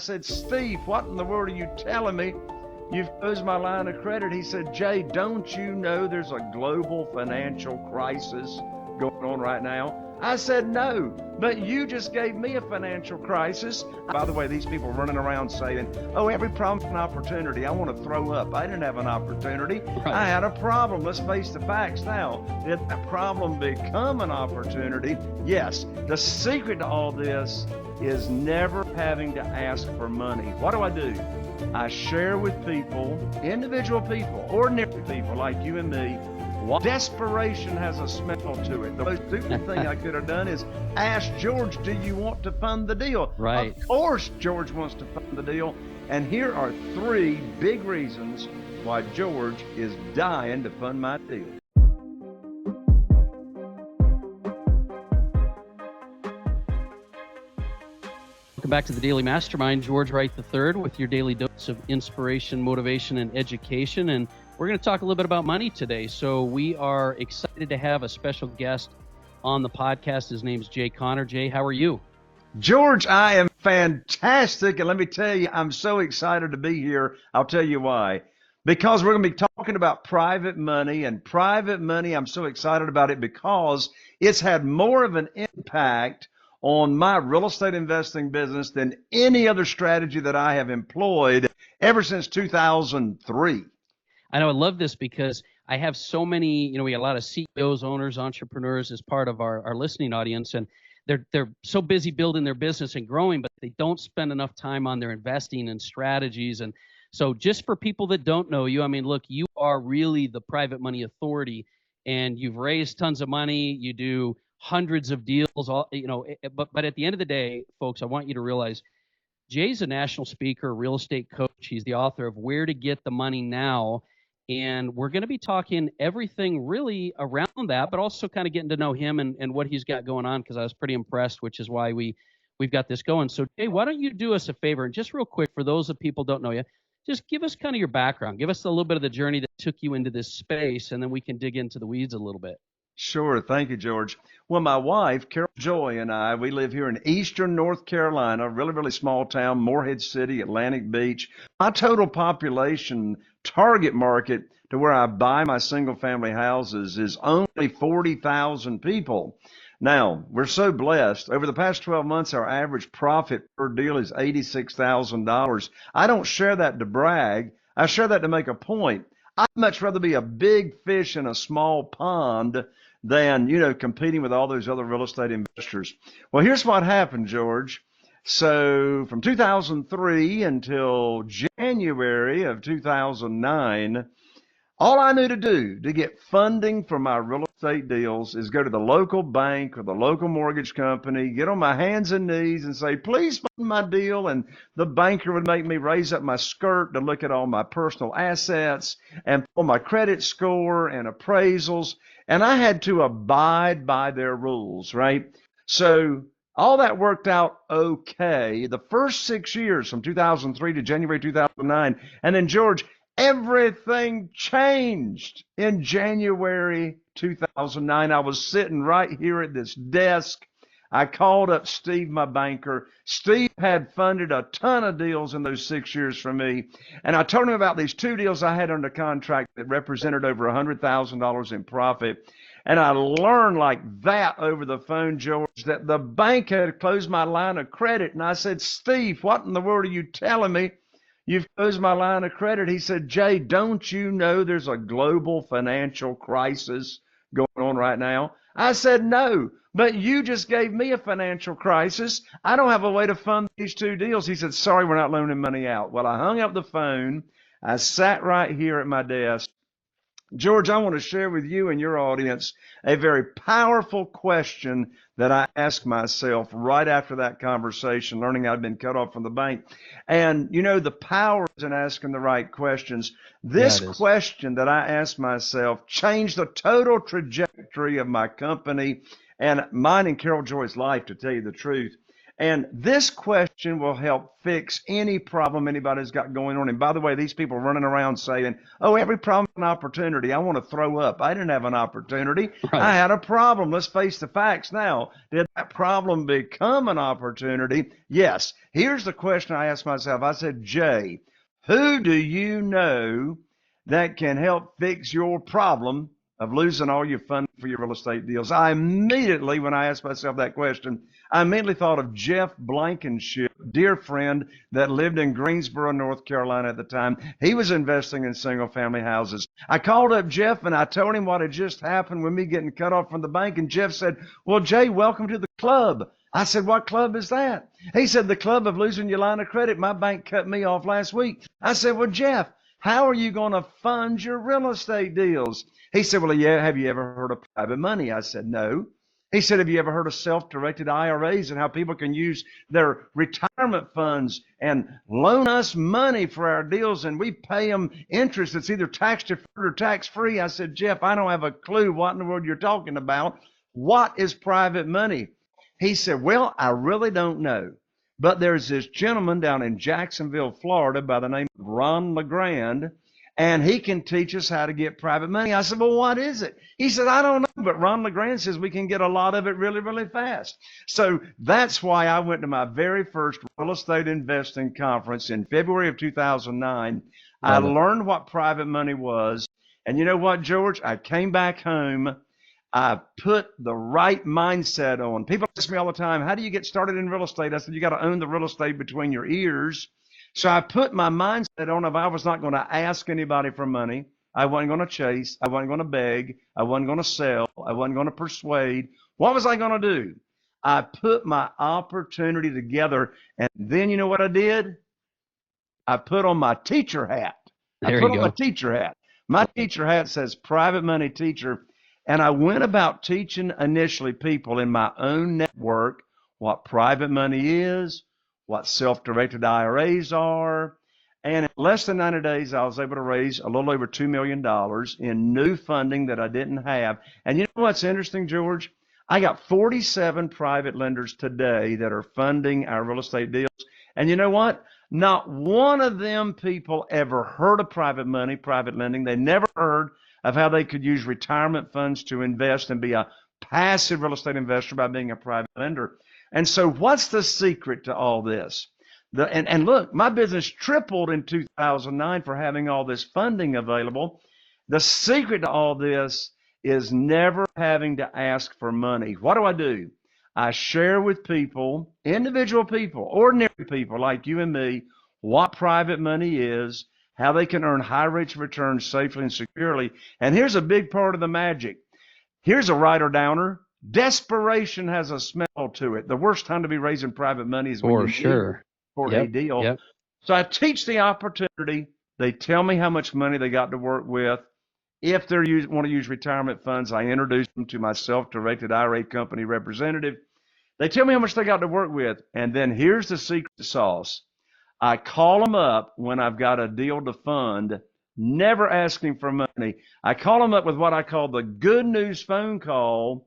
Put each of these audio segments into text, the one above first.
said, Steve, what in the world are you telling me? You've closed my line of credit. He said, Jay, don't you know there's a global financial crisis going on right now? I said, no, but you just gave me a financial crisis. By the way, these people running around saying, oh, every problem's an opportunity. I want to throw up. I didn't have an opportunity. Right. I had a problem. Let's face the facts now. Did that problem become an opportunity? Yes. The secret to all this is never having to ask for money. What do? I share with people, individual people, ordinary people like you and me, what desperation has a smell to it. The most stupid thing I could have done is ask George, do you want to fund the deal? Right. Of course George wants to fund the deal. And here are 3 big reasons why George is dying to fund my deal. Welcome back to the Daily Mastermind. George Wright III with your daily dose of inspiration, motivation, and education. And we're going to talk a little bit about money today. So we are excited to have a special guest on the podcast. His name's Jay Conner. Jay, how are you? George, I am fantastic. And let me tell you, I'm so excited to be here. I'll tell you why. Because we're going to be talking about private money. And private money, I'm so excited about it because it's had more of an impact on my real estate investing business than any other strategy that I have employed ever since 2003. I know I love this because I have so many, we got a lot of CEOs, owners, entrepreneurs as part of our listening audience, and they're so busy building their business and growing, but they don't spend enough time on their investing and strategies. And so just for people that don't know you, look, you are really the private money authority, and you've raised tons of money. You do hundreds of deals, but at the end of the day, folks, I want you to realize Jay's a national speaker, real estate coach. He's the author of Where to Get the Money Now. And we're going to be talking everything really around that, but also kind of getting to know him and what he's got going on, because I was pretty impressed, which is why we've got this going. So, Jay, why don't you do us a favor? And just real quick, for those of people who don't know you, just give us kind of your background. Give us a little bit of the journey that took you into this space, and then we can dig into the weeds a little bit. Sure. Thank you, George. Well, my wife, Carol Joy, and I, we live here in eastern North Carolina, really, really small town, Morehead City, Atlantic Beach. My total population target market to where I buy my single family houses is only 40,000 people. Now, we're so blessed. Over the past 12 months, our average profit per deal is $86,000. I don't share that to brag. I share that to make a point. I'd much rather be a big fish in a small pond than, competing with all those other real estate investors. Well, here's what happened, George. So from 2003 until January of 2009, all I knew to do to get funding for my real estate deals is go to the local bank or the local mortgage company, get on my hands and knees and say, please fund my deal. And the banker would make me raise up my skirt to look at all my personal assets and pull my credit score and appraisals. And I had to abide by their rules, right? So all that worked out okay. The first 6 years from 2003 to January 2009. And then, George, everything changed in January 2009. I was sitting right here at this desk. I called up Steve, my banker. Steve had funded a ton of deals in those 6 years for me. And I told him about these 2 deals I had under contract that represented over $100,000 in profit. And I learned like that over the phone, George, that the bank had closed my line of credit. And I said, Steve, what in the world are you telling me? You've closed my line of credit. He said, Jay, don't you know there's a global financial crisis going on right now? I said, no, but you just gave me a financial crisis. I don't have a way to fund these 2 deals. He said, sorry, we're not loaning money out. Well, I hung up the phone. I sat right here at my desk. George, I want to share with you and your audience a very powerful question that I asked myself right after that conversation, learning I'd been cut off from the bank. And, the power is in asking the right questions. This question that I asked myself changed the total trajectory of my company and mine and Carol Joy's life, to tell you the truth. And this question will help fix any problem anybody's got going on. And by the way, these people running around saying, oh, every problem's an opportunity. I want to throw up. I didn't have an opportunity. Right. I had a problem. Let's face the facts now. Did that problem become an opportunity? Yes. Here's the question I asked myself. I said, Jay, who do you know that can help fix your problem of losing all your funding for your real estate deals? I immediately, when I asked myself that question, I immediately thought of Jeff Blankenship, dear friend that lived in Greensboro, North Carolina at the time. He was investing in single family houses. I called up Jeff and I told him what had just happened with me getting cut off from the bank. And Jeff said, well, Jay, welcome to the club. I said, what club is that? He said, the club of losing your line of credit. My bank cut me off last week. I said, well, Jeff, how are you going to fund your real estate deals? He said, well, yeah, have you ever heard of private money? I said, no. He said, have you ever heard of self-directed IRAs and how people can use their retirement funds and loan us money for our deals and we pay them interest that's either tax deferred or tax free? I said, Jeff, I don't have a clue what in the world you're talking about. What is private money? He said, well, I really don't know. But there's this gentleman down in Jacksonville, Florida by the name of Ron LeGrand, and he can teach us how to get private money. I said, well, what is it? He said, I don't know, but Ron LeGrand says we can get a lot of it really, really fast. So that's why I went to my very first real estate investing conference in February of 2009. I learned what private money was. And you know what, George? I came back home. I put the right mindset on. People ask me all the time, how do you get started in real estate? I said, you got to own the real estate between your ears. So I put my mindset on if I was not going to ask anybody for money. I wasn't going to chase. I wasn't going to beg. I wasn't going to sell. I wasn't going to persuade. What was I going to do? I put my opportunity together. And then you know what I did? I put on my teacher hat. There you go. My teacher hat. My teacher hat says private money teacher. And I went about teaching initially people in my own network what private money is, what self-directed IRAs are. And in less than 90 days, I was able to raise a little over $2 million in new funding that I didn't have. And you know what's interesting, George? I got 47 private lenders today that are funding our real estate deals. And you know what? Not one of them people ever heard of private money, private lending. They never heard of how they could use retirement funds to invest and be a passive real estate investor by being a private lender. And so what's the secret to all this? And look, my business tripled in 2009 for having all this funding available. The secret to all this is never having to ask for money. What do? I share with people, individual people, ordinary people like you and me, what private money is, how they can earn high rates of return safely and securely. And here's a big part of the magic. Here's a writer downer. Desperation has a smell to it. The worst time to be raising private money is when For you sure. for a deal. Yep. So I teach the opportunity. They tell me how much money they got to work with. If they want to use retirement funds, I introduce them to my self-directed IRA company representative. They tell me how much they got to work with. And then here's the secret sauce. I call them up when I've got a deal to fund, never asking for money. I call them up with what I call the good news phone call,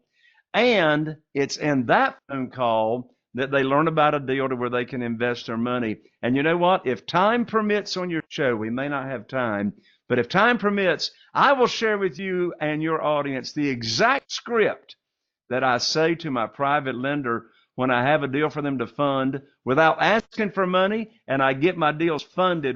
and it's in that phone call that they learn about a deal to where they can invest their money. And you know what? If time permits on your show, we may not have time, but if time permits, I will share with you and your audience the exact script that I say to my private lender when I have a deal for them to fund without asking for money, and I get my deals funded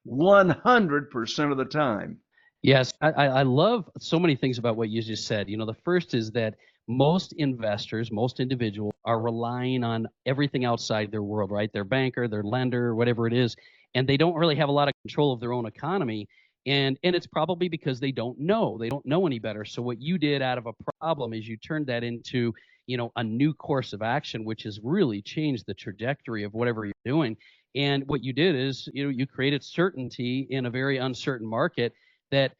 100% of the time. Yes, I love so many things about what you just said. You know, the first is that most investors, most individuals are relying on everything outside their world, right? Their banker, their lender, whatever it is, and they don't really have a lot of control of their own economy. And it's probably because they don't know. They don't know any better. So what you did out of a problem is you turned that into, you know, a new course of action, which has really changed the trajectory of whatever you're doing. And what you did is, you know, you created certainty in a very uncertain market that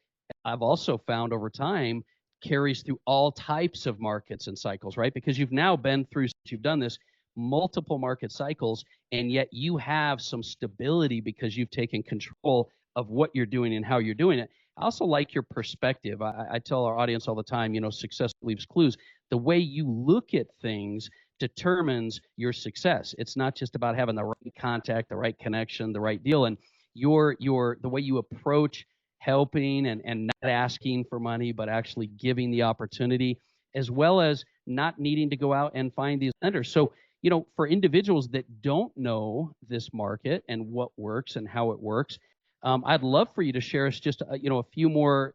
I've also found over time carries through all types of markets and cycles, right? Because you've now been through, since you've done this, multiple market cycles, and yet you have some stability because you've taken control of what you're doing and how you're doing it. I also like your perspective. I tell our audience all the time, you know, success leaves clues. The way you look at things determines your success. It's not just about having the right contact, the right connection, the right deal. And the way you approach helping and not asking for money, but actually giving the opportunity, as well as not needing to go out and find these lenders. So, for individuals that don't know this market and what works and how it works, I'd love for you to share us just, a few more,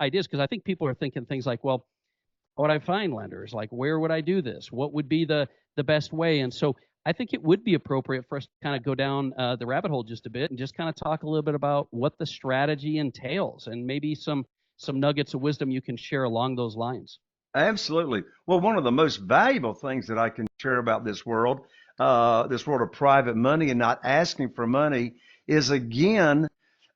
ideas, because I think people are thinking things like, well, how would I find lenders? Like, where would I do this? What would be the best way? And so I think it would be appropriate for us to kind of go down the rabbit hole just a bit and just kind of talk a little bit about what the strategy entails, and maybe some nuggets of wisdom you can share along those lines. Absolutely. Well, one of the most valuable things that I can share about this world of private money and not asking for money, is again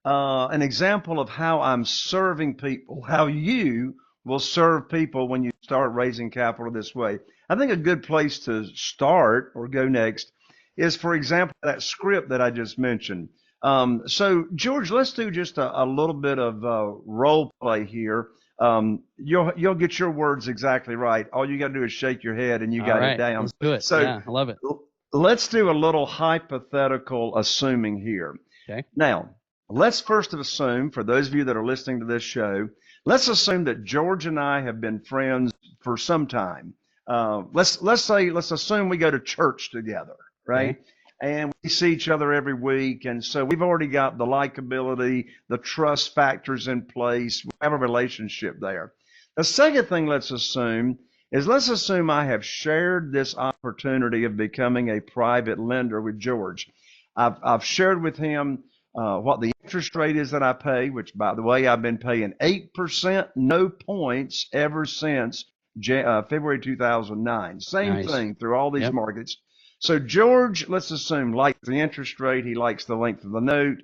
an example of how I'm serving people, how you will serve people when you start raising capital this way. I think a good place to start or go next is, for example, that script that I just mentioned. So, George, let's do just a little bit of role play here. You'll get your words exactly right. All you got to do is shake your head, and you All got it right, down. let's do it. So, Yeah, I love it. let's do a little hypothetical assuming here. Okay. Now, let's first assume, for those of you that are listening to this show, let's assume that George and I have been friends for some time. Let's assume we go to church together, right? Okay. And we see each other every week, and so we've already got the likability, the trust factors in place. We have a relationship there. The second thing let's assume I have shared this opportunity of becoming a private lender with George. I've shared with him what the interest rate is that I pay, which, by the way, I've been paying 8%, no points, ever since February 2009. Same Nice. thing through all these Yep. markets. So George, let's assume, likes the interest rate. He likes the length of the note.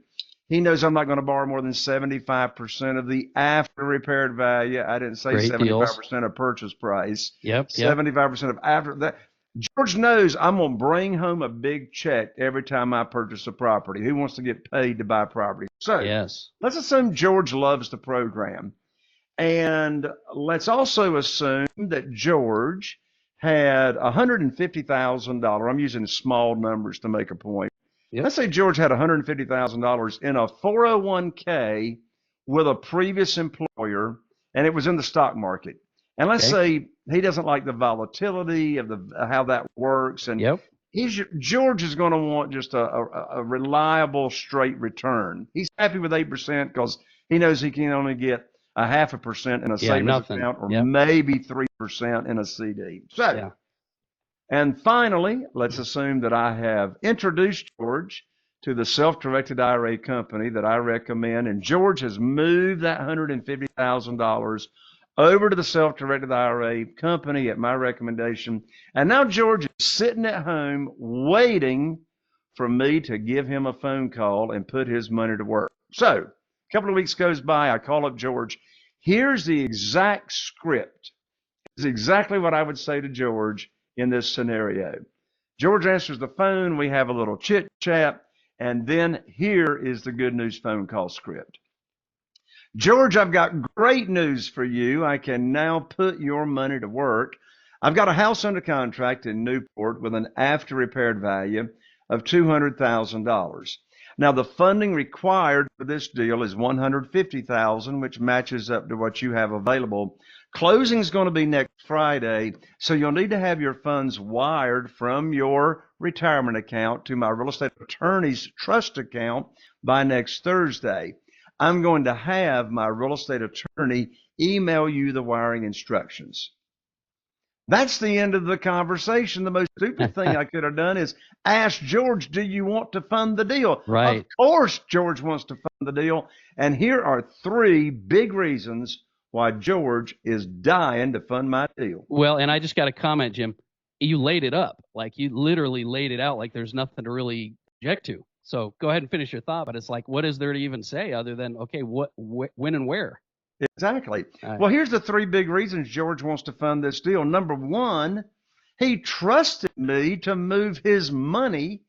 He knows I'm not going to borrow more than 75% of the after repaired value. I didn't say Great deals. 75% of purchase price. Yep. 75% of after that. George knows I'm going to bring home a big check every time I purchase a property. Who wants to get paid to buy property? So Yes. let's assume George loves the program. And let's also assume that George had $150,000. I'm using small numbers to make a point. Yep. Let's say George had $150,000 in a 401k with a previous employer, and it was in the stock market. And let's say he doesn't like the volatility of how that works, and Yep. George is going to want just a reliable straight return. He's happy with 8% because he knows he can only get a 0.5% in a savings nothing. account, or Yep. maybe 3% in a CD. So, Yeah. and finally, let's assume that I have introduced George to the self-directed IRA company that I recommend, and George has moved that $150,000 over to the self-directed IRA company at my recommendation. And now George is sitting at home waiting for me to give him a phone call and put his money to work. So a couple of weeks goes by, I call up George. Here's the exact script. It's exactly what I would say to George in this scenario. George answers the phone. We have a little chit chat. And then here is the good news phone call script. George, I've got great news for you. I can now put your money to work. I've got a house under contract in Newport with an after repaired value of $200,000. Now, the funding required for this deal is $150,000, which matches up to what you have available. Closing is going to be next Friday, so you'll need to have your funds wired from your retirement account to my real estate attorney's trust account by next Thursday. I'm going to have my real estate attorney email you the wiring instructions. That's the end of the conversation. The most stupid thing I could have done is ask George, do you want to fund the deal? Right. Of course, George wants to fund the deal. And here are 3 big reasons why George is dying to fund my deal. Well, and I just got a comment, Jim. You laid it up. Like, you literally laid it out like there's nothing to really object to. So go ahead and finish your thought, but it's like, what is there to even say other than, okay, what, when and where? Exactly. Right. Well, here's the 3 big reasons George wants to fund this deal. Number 1, he trusted me to move his money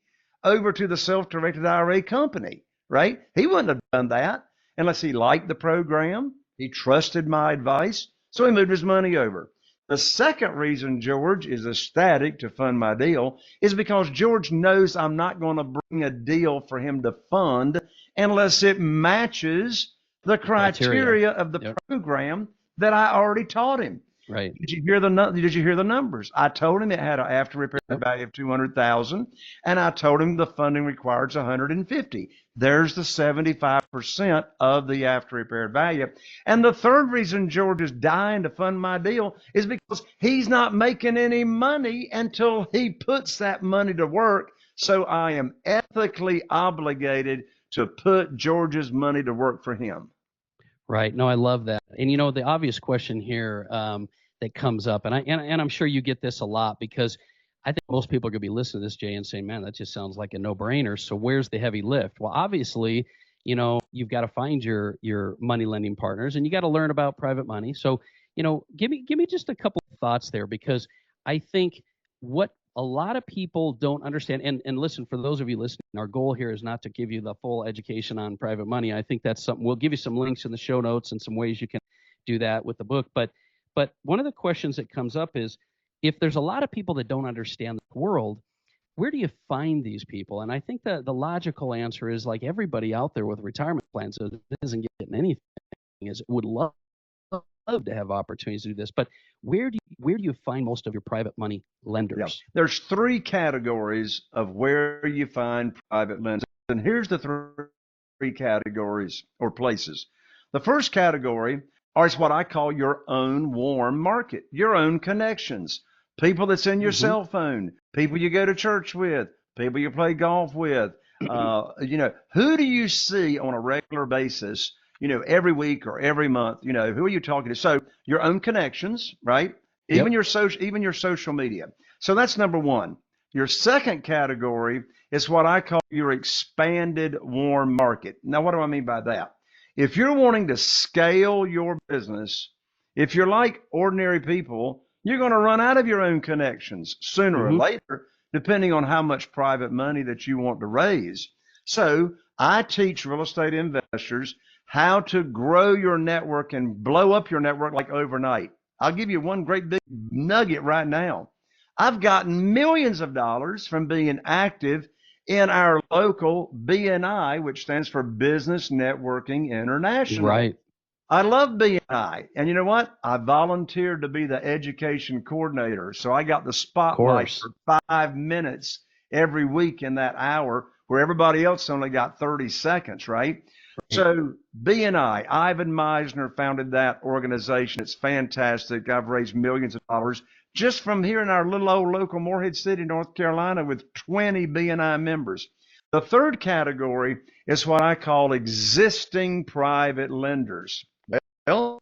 over to the self-directed IRA company, right? He wouldn't have done that unless he liked the program. He trusted my advice, so he moved his money over. The second reason George is ecstatic to fund my deal is because George knows I'm not going to bring a deal for him to fund unless it matches the criteria of the Yep. program that I already taught him. Right. Did you hear the numbers? I told him it had an after repair value of 200,000, and I told him the funding required 150. There's the 75% of the after repair value. And the third reason George is dying to fund my deal is because he's not making any money until he puts that money to work. So I am ethically obligated to put George's money to work for him. Right. No, I love that. And the obvious question here that comes up, and I'm sure you get this a lot, because I think most people are going to be listening to this, Jay, and saying, "Man, that just sounds like a no-brainer." So where's the heavy lift? Well, obviously, you've got to find your money lending partners, and you got to learn about private money. So, give me just a couple of thoughts there, because I think what a lot of people don't understand, and listen, for those of you listening, our goal here is not to give you the full education on private money. I think that's something we'll give you some links in the show notes and some ways you can do that with the book. But one of the questions that comes up is, if there's a lot of people that don't understand the world, where do you find these people? And I think that the logical answer is, like everybody out there with retirement plans that isn't getting anything, is would love to have opportunities to do this. But where do you find most of your private money lenders? Yeah. There's three categories of where you find private lenders. And here's the three categories or places. The first category is what I call your own warm market, your own connections, people that's in your cell phone, people you go to church with, people you play golf with. Who do you see on a regular basis, every week or every month? Who are you talking to? So your own connections, right? Even your social media. So that's number one. Your second category is what I call your expanded warm market. Now, what do I mean by that? If you're wanting to scale your business, if you're like ordinary people, you're going to run out of your own connections sooner or later, depending on how much private money that you want to raise. So I teach real estate investors how to grow your network and blow up your network like overnight. I'll give you one great big nugget right now. I've gotten millions of dollars from being active in our local BNI, which stands for Business Networking International. Right. I love BNI. And you know what? I volunteered to be the education coordinator. So I got the spotlight for 5 minutes every week in that hour, where everybody else only got 30 seconds, right? So BNI, Ivan Meisner founded that organization. It's fantastic. I've raised millions of dollars just from here in our little old local Morehead City, North Carolina, with 20 BNI members. The third category is what I call existing private lenders. Well,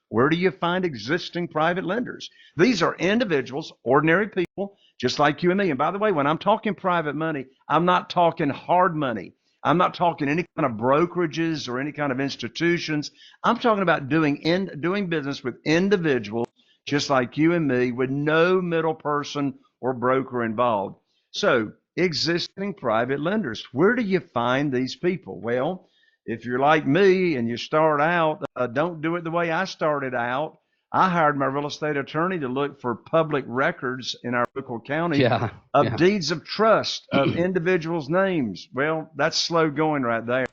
where do you find existing private lenders? These are individuals, ordinary people, just like you and me. And by the way, when I'm talking private money, I'm not talking hard money. I'm not talking any kind of brokerages or any kind of institutions. I'm talking about doing business with individuals just like you and me, with no middle person or broker involved. So existing private lenders, where do you find these people? Well, if you're like me and you start out, don't do it the way I started out. I hired my real estate attorney to look for public records in our local county of deeds of trust of individuals' names. Well, that's slow going right there.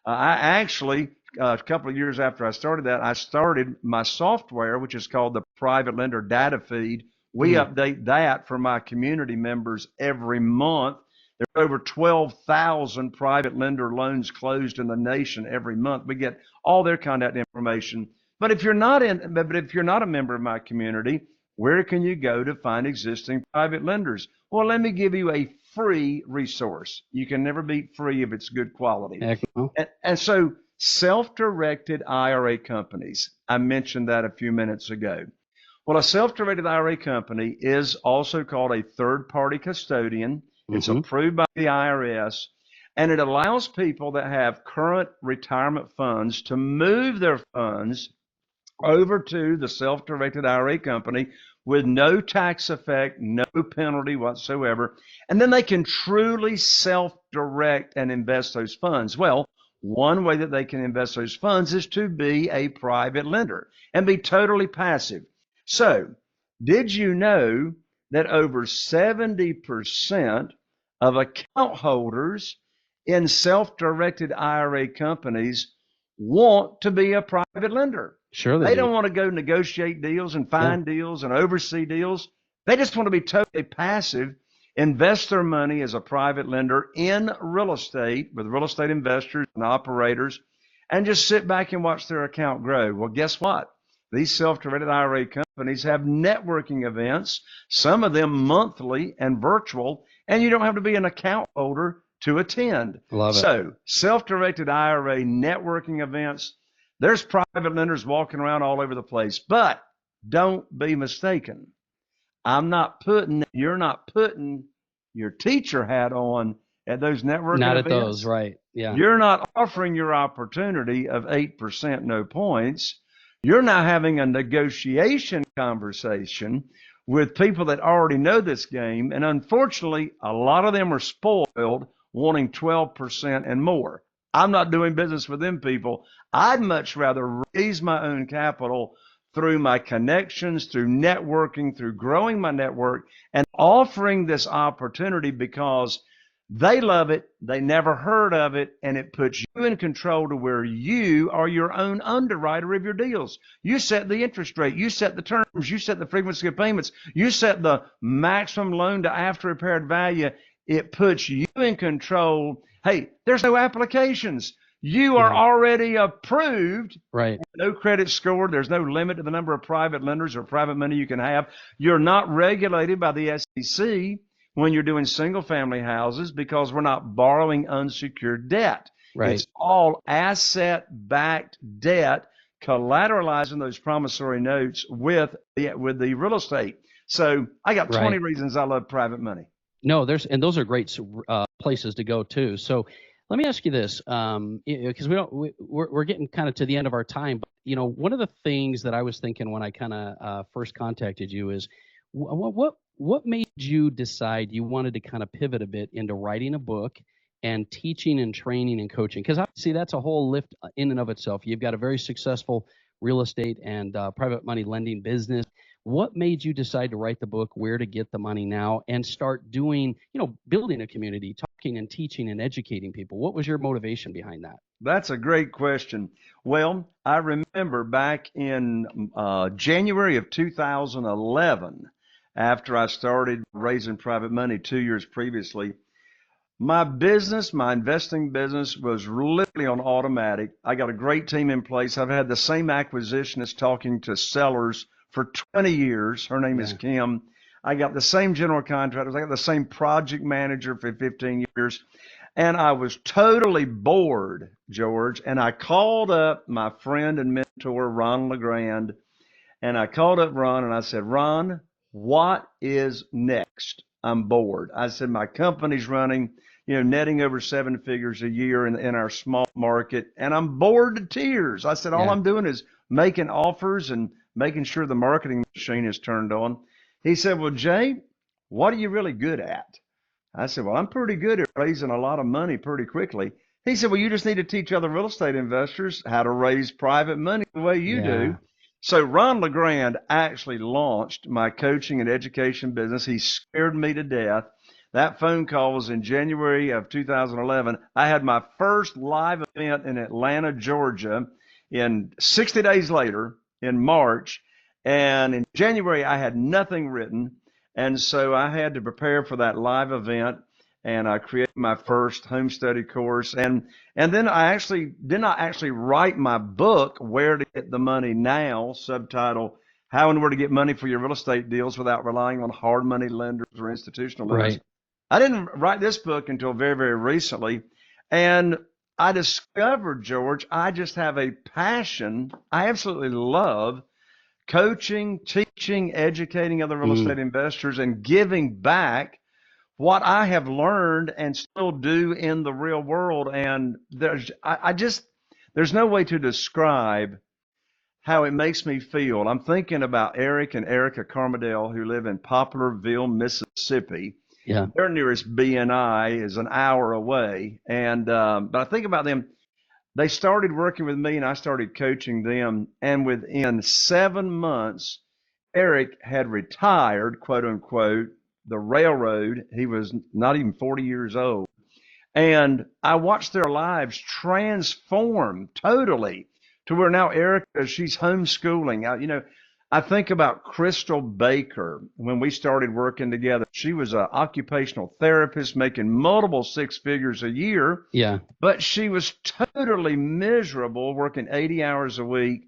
I actually, a couple of years after I started that, I started my software, which is called the Private Lender Data Feed. We update that for my community members every month. There are over 12,000 private lender loans closed in the nation every month. We get all their contact information. But if you're not a member of my community, where can you go to find existing private lenders? Well, let me give you a free resource. You can never beat free if it's good quality. And so self-directed IRA companies, I mentioned that a few minutes ago. Well, a self-directed IRA company is also called a third-party custodian. It's approved by the IRS, and it allows people that have current retirement funds to move their funds over to the self-directed IRA company with no tax effect, no penalty whatsoever. And then they can truly self-direct and invest those funds. Well, one way that they can invest those funds is to be a private lender and be totally passive. So, did you know that over 70% of account holders in self-directed IRA companies want to be a private lender? Sure they They do. don't want to go negotiate deals and Yeah. find deals and oversee deals. They just want to be totally passive, invest their money as a private lender in real estate with real estate investors and operators, and just sit back and watch their account grow. Well, guess what? These self-directed IRA companies have networking events, some of them monthly and virtual, and you don't have to be an account holder to attend. Love it. So, self-directed IRA networking events, there's private lenders walking around all over the place, but don't be mistaken. You're not putting your teacher hat on at those networking Not at those, events. right? Yeah. You're not offering your opportunity of 8% no points. You're now having a negotiation conversation with people that already know this game. And unfortunately, a lot of them are spoiled, wanting 12% and more. I'm not doing business with them people. I'd much rather raise my own capital through my connections, through networking, through growing my network, and offering this opportunity because they love it. They never heard of it. And it puts you in control to where you are your own underwriter of your deals. You set the interest rate. You set the terms. You set the frequency of payments. You set the maximum loan to after repaired value. It puts you in control. Hey, there's no applications. You are Yeah. already approved. Right. No credit score. There's no limit to the number of private lenders or private money you can have. You're not regulated by the SEC when you're doing single family houses because we're not borrowing unsecured debt. Right. It's all asset backed debt collateralizing those promissory notes with the real estate. So I got 20 Right. reasons I love private money. No, and those are great places to go too. So let me ask you this, because we're getting kind of to the end of our time. But one of the things that I was thinking when I kind of first contacted you is, what made you decide you wanted to kind of pivot a bit into writing a book and teaching and training and coaching? Because obviously that's a whole lift in and of itself. You've got a very successful real estate and private money lending business. What made you decide to write the book, Where to Get the Money Now, and start doing, building a community, talking and teaching and educating people? What was your motivation behind that? That's a great question. Well, I remember back in January of 2011, after I started raising private money 2 years previously, my business, my investing business was literally on automatic. I got a great team in place. I've had the same acquisitionist talking to sellers for 20 years. Her name is Yeah. Kim. I got the same general contractors. I got the same project manager for 15 years. And I was totally bored, George. And I called up my friend and mentor, Ron LeGrand. And I called up Ron and I said, Ron, what is next? I'm bored. I said, my company's running, netting over 7 figures a year in our small market, and I'm bored to tears. I said, all Yeah. I'm doing is making offers and making sure the marketing machine is turned on. He said, well, Jay, what are you really good at? I said, well, I'm pretty good at raising a lot of money pretty quickly. He said, well, you just need to teach other real estate investors how to raise private money the way you do. Yeah. So Ron LeGrand actually launched my coaching and education business. He scared me to death. That phone call was in January of 2011. I had my first live event in Atlanta, Georgia, in 60 days later in March. And in January, I had nothing written. And so I had to prepare for that live event, and I created my first home study course. And then I actually did not actually write my book, Where to Get the Money Now, subtitle, How and Where to Get Money for Your Real Estate Deals Without Relying on Hard Money Lenders or Institutional Lenders. Right. I didn't write this book until very, very recently. And I discovered, George, I just have a passion. I absolutely love coaching, teaching, educating other real Mm. estate investors, and giving back what I have learned and still do in the real world. And there's no way to describe how it makes me feel. I'm thinking about Eric and Erica Carmadale, who live in Poplarville, Mississippi. Yeah. Their nearest BNI is an hour away. But I think about them. They started working with me and I started coaching them. And within 7 months, Eric had retired, quote unquote, the railroad. He was not even 40 years old. And I watched their lives transform totally to where now Erica, she's homeschooling. I think about Crystal Baker when we started working together. She was an occupational therapist making multiple six figures a year, Yeah. but she was totally miserable working 80 hours a week.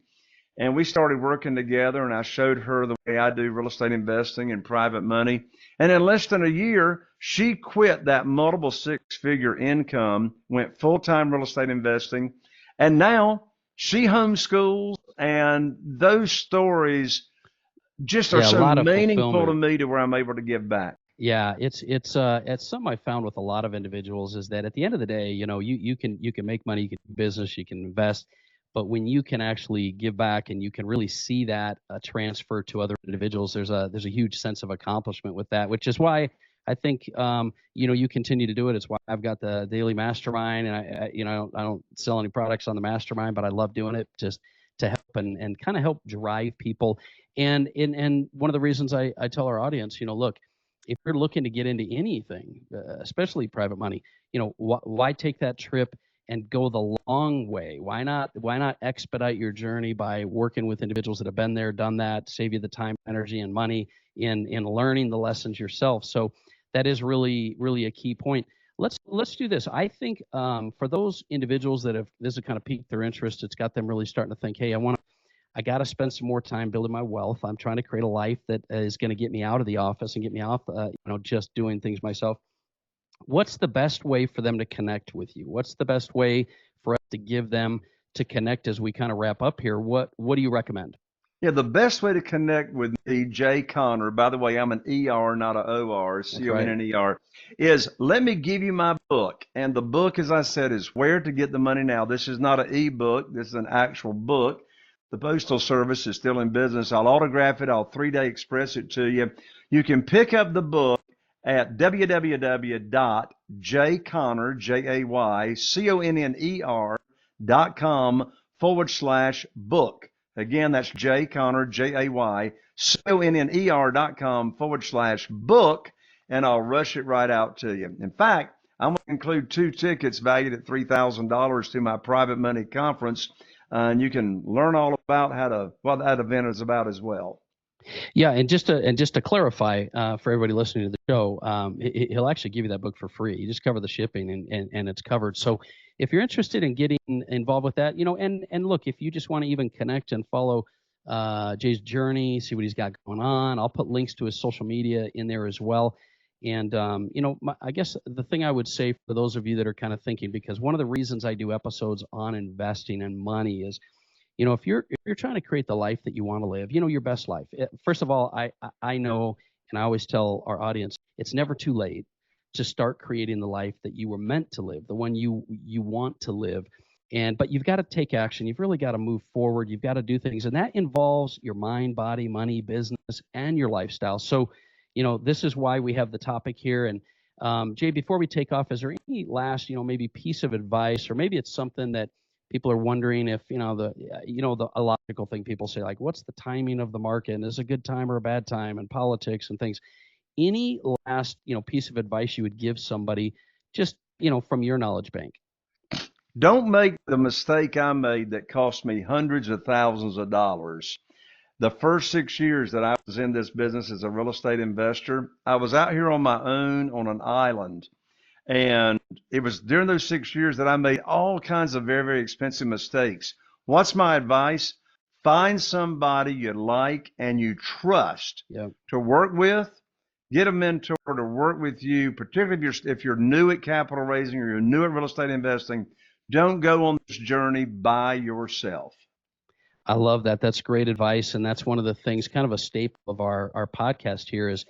And we started working together, and I showed her the way I do real estate investing and private money. And in less than a year, she quit that multiple six-figure income, went full-time real estate investing, and now she homeschools. And those stories just are Yeah, a so lot of meaningful to fulfillment. me to where I'm able to give back. Yeah, it's something I found with a lot of individuals is that at the end of the day, you can make money, you can do business, you can invest, but when you can actually give back and you can really see that transfer to other individuals, there's a huge sense of accomplishment with that, which is why I think you continue to do it. It's why I've got the daily mastermind, and I don't sell any products on the mastermind, but I love doing it just to help and kind of help drive people. And one of the reasons I tell our audience, look, if you're looking to get into anything, especially private money, why take that trip and go the long way? Why not expedite your journey by working with individuals that have been there, done that, save you the time, energy, and money in learning the lessons yourself? So that is really, really a key point. Let's do this. I think for those individuals that have this has kind of piqued their interest, it's got them really starting to think, hey, I got to spend some more time building my wealth. I'm trying to create a life that is going to get me out of the office and get me off, just doing things myself. What's the best way for them to connect with you? What's the best way for us to give them to connect as we kind of wrap up here? What do you recommend? Yeah, the best way to connect with me, Jay Connor, by the way, I'm an ER, not an OR, That's right. CONNER, is let me give you my book. And the book, as I said, is Where to Get the Money Now. This is not an e-book. This is an actual book. The Postal Service is still in business. I'll autograph it. I'll 3-day express it to you. You can pick up the book at www.jayconner, JAYConner.com/book. Again, that's Jay Connor, JayConner.com/book, and I'll rush it right out to you. In fact, I'm going to include 2 tickets valued at $3,000 to my private money conference, and you can learn all about what that event is about as well. Yeah, and just to clarify for everybody listening to the show, he'll actually give you that book for free. You just cover the shipping and it's covered. So if you're interested in getting involved with that, and look, if you just want to even connect and follow Jay's journey, see what he's got going on, I'll put links to his social media in there as well. And I guess the thing I would say for those of you that are kind of thinking, because one of the reasons I do episodes on investing and money is if you're trying to create the life that you want to live, your best life. First of all, I know, and I always tell our audience, it's never too late to start creating the life that you were meant to live, the one you want to live. But you've got to take action. You've really got to move forward. You've got to do things, and that involves your mind, body, money, business, and your lifestyle. So, this is why we have the topic here. And Jay, before we take off, is there any last, maybe piece of advice, or maybe it's something that people are wondering if, the illogical thing people say, like, what's the timing of the market? And is it a good time or a bad time, and politics and things? Any last, piece of advice you would give somebody just, from your knowledge bank? Don't make the mistake I made that cost me hundreds of thousands of dollars. The first 6 years that I was in this business as a real estate investor, I was out here on my own on an island. And it was during those 6 years that I made all kinds of very, very expensive mistakes. What's my advice? Find somebody you like and you trust Yeah. to work with. Get a mentor to work with you, particularly if you're new at capital raising or you're new at real estate investing. Don't go on this journey by yourself. I love that. That's great advice. And that's one of the things, kind of a staple of our podcast here is,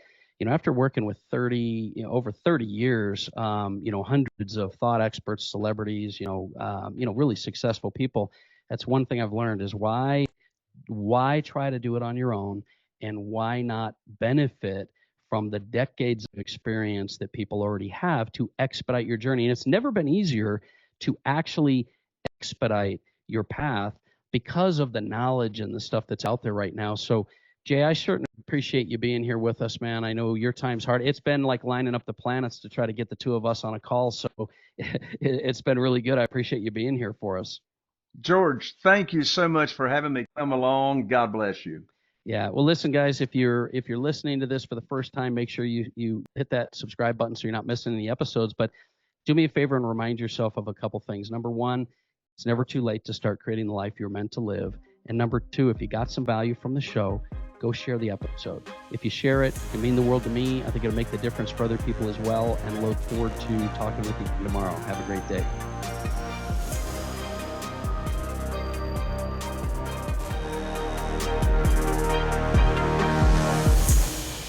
after working with over 30 years, hundreds of thought experts, celebrities, really successful people. That's one thing I've learned is why try to do it on your own, and why not benefit from the decades of experience that people already have to expedite your journey. And it's never been easier to actually expedite your path because of the knowledge and the stuff that's out there right now. So Jay, I certainly appreciate you being here with us, man. I know your time's hard. It's been like lining up the planets to try to get the two of us on a call, so it's been really good. I appreciate you being here for us. George, thank you so much for having me come along. God bless you. Yeah. Well, listen, guys, if you're listening to this for the first time, make sure you hit that subscribe button so you're not missing any episodes. But do me a favor and remind yourself of a couple things. Number one, it's never too late to start creating the life you're meant to live. And number two, if you got some value from the show, go share the episode. If you share it, it means the world to me. I think it'll make the difference for other people as well. And look forward to talking with you tomorrow. Have a great day.